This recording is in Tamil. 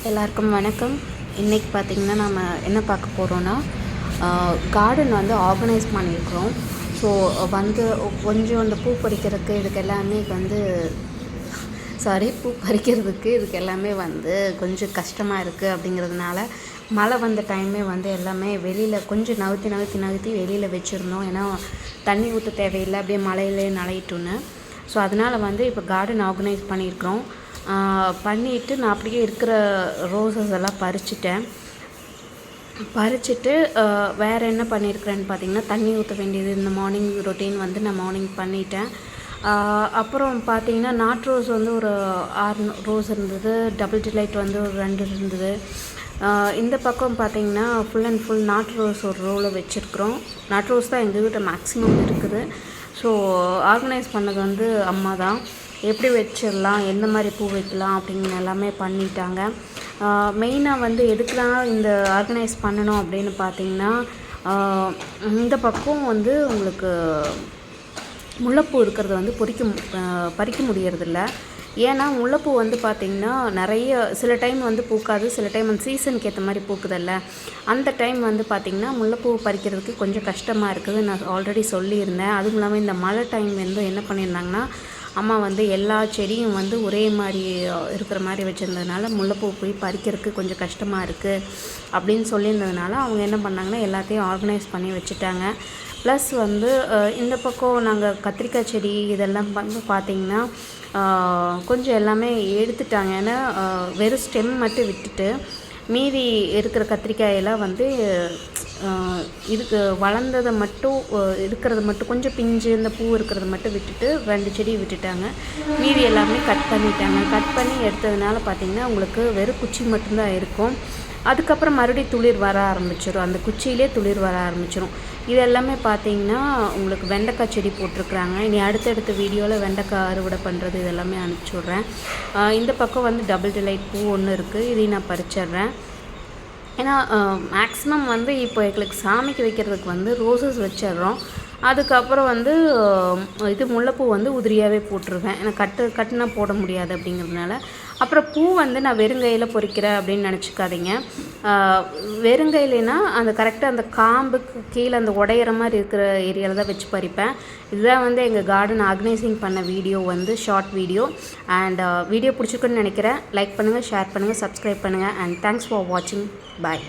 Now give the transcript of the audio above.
எல்லாருக்கும் வணக்கம். இன்றைக்கி பார்த்திங்கன்னா நம்ம என்ன பார்க்க போகிறோன்னா கார்டன் வந்து ஆர்கனைஸ் பண்ணியிருக்கிறோம். ஸோ வந்து கொஞ்சம் இந்த பூ பறிக்கிறதுக்கு இதுக்கு எல்லாமே வந்து கொஞ்சம் கஷ்டமாக இருக்குது. அப்படிங்கிறதுனால மழை வந்த டைமே வந்து எல்லாமே வெளியில் கொஞ்சம் நகர்த்தி வெளியில் வச்சுருந்தோம். ஏன்னா தண்ணி ஊற்ற தேவையில்லை, அப்படியே மழையிலே நனையிட்டுன்னு. ஸோ அதனால் வந்து இப்போ கார்டன் ஆர்கனைஸ் பண்ணியிருக்கிறோம். பண்ணிவிட்டு நான் அப்படியே இருக்கிற ரோசஸ் எல்லாம் பறிச்சுட்டு வேறு என்ன பண்ணியிருக்கிறேன்னு பார்த்திங்கன்னா, தண்ணி ஊற்ற வேண்டியது இந்த மார்னிங் ரொட்டீன் வந்து நான் மார்னிங் பண்ணிட்டேன். அப்புறம் பார்த்திங்கன்னா நாட் ரோஸ் வந்து ஒரு 6 ரோஸ் இருந்தது, டபுள் டிலைட் வந்து ஒரு 2 இருந்தது. இந்த பக்கம் பார்த்திங்கன்னா full and full not rose ஒரு ரோவில் வச்சுருக்குறோம். நாட் ரோஸ் தான் எங்கள் வீட்டை மேக்ஸிமம் இருக்குது. ஸோ ஆர்கனைஸ் பண்ணது வந்து அம்மா தான். எப்படி வச்சிடலாம், எந்த மாதிரி பூ வைக்கலாம் அப்படின்னு எல்லாமே பண்ணிட்டாங்க. மெயினாக வந்து எதுக்குலாம் இந்த ஆர்கனைஸ் பண்ணணும் அப்படின்னு பார்த்திங்கன்னா, இந்த பக்கம் வந்து உங்களுக்கு முல்லைப்பூ இருக்கிறது வந்து பறிக்க முடியறதில்ல. ஏன்னா முல்லைப்பூ வந்து பார்த்திங்கன்னா நிறைய சில டைம் வந்து பூக்காது, சில டைம் அந்த சீசனுக்கு ஏற்ற மாதிரி பூக்குதில்ல. அந்த டைம் வந்து பார்த்திங்கன்னா முல்லைப்பூ பறிக்கிறதுக்கு கொஞ்சம் கஷ்டமாக இருக்குது. நான் ஆல்ரெடி சொல்லியிருந்தேன். அதுவும் இல்லாமல் இந்த மழை டைம் வந்து என்ன பண்ணியிருந்தாங்கன்னா, அம்மா வந்து எல்லா செடியும் வந்து ஒரே மாதிரி இருக்கிற மாதிரி வச்சுருந்ததுனால முல்லைப்பூ போய் பறிக்கிறதுக்கு கொஞ்சம் கஷ்டமாக இருக்குது அப்படின்னு சொல்லியிருந்ததுனால அவங்க என்ன பண்ணாங்கன்னா எல்லாத்தையும் ஆர்கனைஸ் பண்ணி வச்சுட்டாங்க. ப்ளஸ் வந்து இந்த பக்கம் நாங்கள் கத்திரிக்காய் செடி இதெல்லாம் வந்து பார்த்திங்கன்னா கொஞ்சம் எல்லாமே எடுத்துட்டாங்க. ஏன்னா வெறும் ஸ்டெம் மட்டும் விட்டுட்டு மீதி இருக்கிற கத்திரிக்காயெல்லாம் வந்து இதுக்கு வளர்ந்ததை மட்டும் இருக்கிறது மட்டும் கொஞ்சம் பிஞ்சு இந்த பூ இருக்கிறத மட்டும் விட்டுட்டு 2 செடி விட்டுட்டாங்க. மீதி எல்லாமே கட் பண்ணிட்டாங்க. கட் பண்ணி எடுத்ததுனால பார்த்திங்கன்னா உங்களுக்கு வெறும் குச்சி மட்டும்தான் இருக்கும். அதுக்கப்புறம் மறுபடியும் துளிர் வர ஆரம்பிச்சிடும், அந்த குச்சியிலே துளிர் வர ஆரம்பிச்சிடும். இது எல்லாமே பார்த்திங்கன்னா உங்களுக்கு வெண்டைக்காய் செடி போட்டிருக்குறாங்க. இனி அடுத்தடுத்த வீடியோவில் வெண்டைக்காய் அறுவடை பண்ணுறது இதெல்லாமே அனுப்பிச்சி விட்றேன். இந்த பக்கம் வந்து டபுள் டிலைட் பூ ஒன்று இருக்குது, இதையும் நான் பறிச்சிட்றேன். ஏன்னா மேக்ஸிமம் வந்து இப்போ எங்களுக்கு சாமிக்கு வைக்கிறதுக்கு வந்து ரோசஸ் வச்சிடுறோம். அதுக்கப்புறம் வந்து இது முல்லைப்பூ வந்து உதிரியாகவே போட்டுருவேன். ஏன்னா கட்டுனா போட முடியாது அப்படிங்கிறதுனால. அப்புறம் பூ வந்து நான் வெறுங்கையில் பொறிக்கிறேன் அப்படின்னு நினச்சிக்காதீங்க. வெறுங்கையிலனா அந்த கரெக்டாக அந்த காம்புக்கு கீழே அந்த உடையிற மாதிரி இருக்கிற ஏரியாவில் தான் வச்சு பறிப்பேன். இதுதான் வந்து எங்கள் கார்டன் ஆர்கனைசிங் பண்ண வீடியோ வந்து ஷார்ட் வீடியோ. அண்ட் வீடியோ பிடிச்சிருக்குன்னு நினைக்கிறேன். லைக் பண்ணுங்கள், ஷேர் பண்ணுங்கள், சப்ஸ்கிரைப் பண்ணுங்கள். அண்ட் தேங்க்ஸ் ஃபார் வாட்சிங். பாய்.